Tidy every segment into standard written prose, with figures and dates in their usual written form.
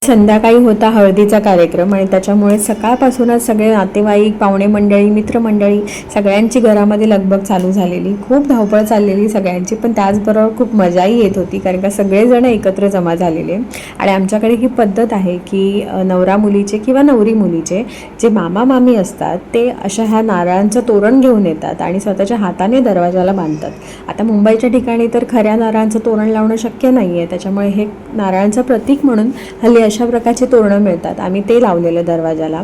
संध्याकाळी होता हळदीचा कार्यक्रम आणि त्याच्यामुळे सकाळपासूनच सगळे नातेवाईक, पाहुणे मंडळी, मित्रमंडळी सगळ्यांची घरामध्ये लगबग चालू झालेली. खूप धावपळ चाललेली सगळ्यांची, पण त्याचबरोबर खूप मजाही येत होती कारण का सगळेजण एकत्र जमा झालेले. आणि आमच्याकडे ही पद्धत आहे की नवरा मुलीचे किंवा नवरी मुलीचे जे मामा मामी असतात ते अशा ह्या नारळांचं तोरण घेऊन येतात आणि स्वतःच्या हाताने दरवाजाला बांधतात. आता मुंबईच्या ठिकाणी तर खऱ्या नारळांचं तोरण लावणं शक्य नाही आहे, त्याच्यामुळे हे नारळांचं प्रतीक म्हणून हल्ली अशा प्रकारचे तोरणं मिळतात. आम्ही ते लावलेलं दरवाजाला.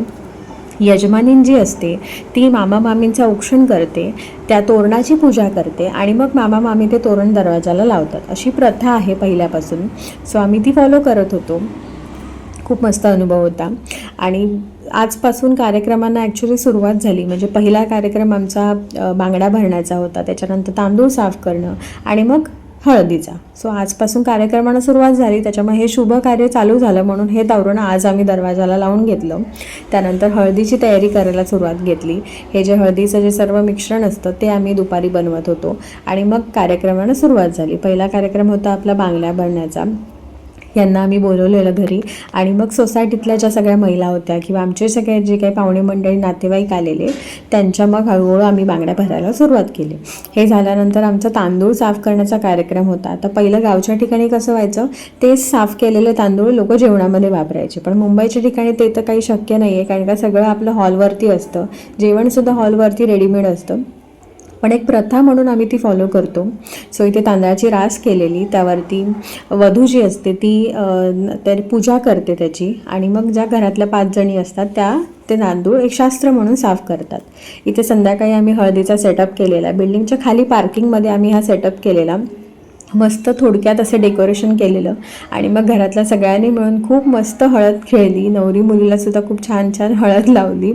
यजमानीन जी असते ती मामा मामींचं औक्षण करते, त्या तोरणाची पूजा करते आणि मग मामा मामी ते तोरण दरवाजाला लावतात. अशी प्रथा आहे पहिल्यापासून. सो आम्ही ती फॉलो करत होतो. खूप मस्त अनुभव होता. आणि आजपासून कार्यक्रमांना ॲक्च्युली सुरुवात झाली. म्हणजे पहिला कार्यक्रम आमचा बांगड्या भरण्याचा होता, त्याच्यानंतर तांदूळ साफ करणं आणि मग हळदीचा. सो आजपासून कार्यक्रमांना सुरुवात झाली, त्याच्यामुळे हे शुभ कार्य चालू झालं म्हणून हे तोरण आज आम्ही दरवाजाला लावून घेतलं. त्यानंतर हळदीची तयारी करायला सुरुवात घेतली. हे जे हळदीचं जे सर्व मिश्रण असतं ते आम्ही दुपारी बनवत होतो आणि मग कार्यक्रमांना सुरुवात झाली. पहिला कार्यक्रम होता आपला बांगड्या भरण्याचा. यांना आम्ही बोलवलेलं घरी आणि मग सोसायटीतल्या ज्या सगळ्या महिला होत्या किंवा आमचे सगळे जे काही पाहुणे मंडळी नातेवाईक आलेले त्यांच्या मग हळूहळू आम्ही बांगड्या भरायला सुरुवात केली. हे झाल्यानंतर आमचा तांदूळ साफ करण्याचा कार्यक्रम होता. आता पहिलं गावच्या ठिकाणी कसं व्हायचं, ते साफ केलेले तांदूळ लोक जेवणामध्ये वापरायचे, पण मुंबईच्या ठिकाणी ते तर काही शक्य नाही आहे कारण का सगळं आपलं हॉलवरती असतं, जेवणसुद्धा हॉलवरती रेडीमेड असतं. पण एक प्रथा म्हणून आम्ही ती फॉलो करतो. सो इथे तांदळाची रास केलेली, त्यावरती वधू जी असते ती तर पूजा करते त्याची आणि मग ज्या घरातल्या 5 जणी असतात त्या ते तांदूळ एक शास्त्र म्हणून साफ करतात. इथे संध्याकाळी आम्ही हळदीचा सेटअप केलेला. बिल्डिंगच्या खाली पार्किंगमध्ये आम्ही हा सेटअप केलेला. मस्त थोडक्यात असं डेकोरेशन केलेलं आणि मग घरातल्या सगळ्यांनी मिळून खूप मस्त हळद खेळली. नवरी मुलीलासुद्धा खूप छान छान हळद लावली.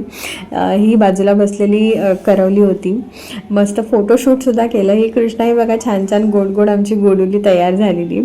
ही बाजूला बसलेली करवली होती. मस्त फोटोशूटसुद्धा केलं. ही कृष्णाई बघा छान छान गोड गोड आमची गोडुली तयार झालेली.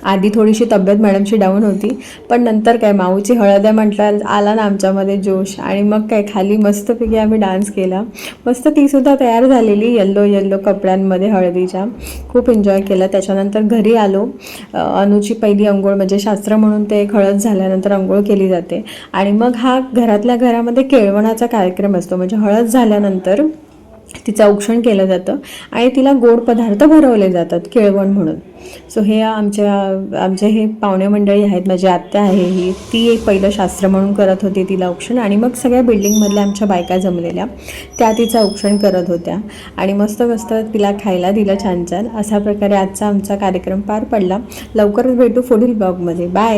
आधी थोडीशी तब्येत मॅडमची डाऊन होती, पण नंतर काय माऊची हळद आहे म्हटलं आला ना आमच्यामध्ये जोश आणि मग काय खाली मस्तपैकी आम्ही डान्स केला. मस्त तीसुद्धा तयार झालेली येल्लो येल्लो कपड्यांमध्ये हळदीच्या. खूप एन्जॉय केलं. त्याच्यानंतर घरी आलो. अनुची पहिली अंघोळ म्हणजे शास्त्र म्हणून ते एक हळद झाल्यानंतर अंघोळ केली जाते आणि मग हा घरातल्या घरामध्ये केळवणाचा कार्यक्रम असतो. म्हणजे हळद झाल्यानंतर तिचं औक्षण केलं जातं आणि तिला गोड पदार्थ भरवले जातात केळवण म्हणून. सो हे आमचे हे पाहुणे मंडळी आहेत. माझी आत्या आहे ही, ती एक पहिलं शास्त्र म्हणून करत होती तिला औक्षण आणि मग सगळ्या बिल्डिंगमधल्या आमच्या बायका जमलेल्या त्या तिचं औक्षण करत होत्या आणि मस्त मस्त तिला खायला दिलं छान छान. अशा प्रकारे आजचा आमचा कार्यक्रम पार पडला. लवकरच भेटू पुढील ब्लॉगमध्ये. बाय.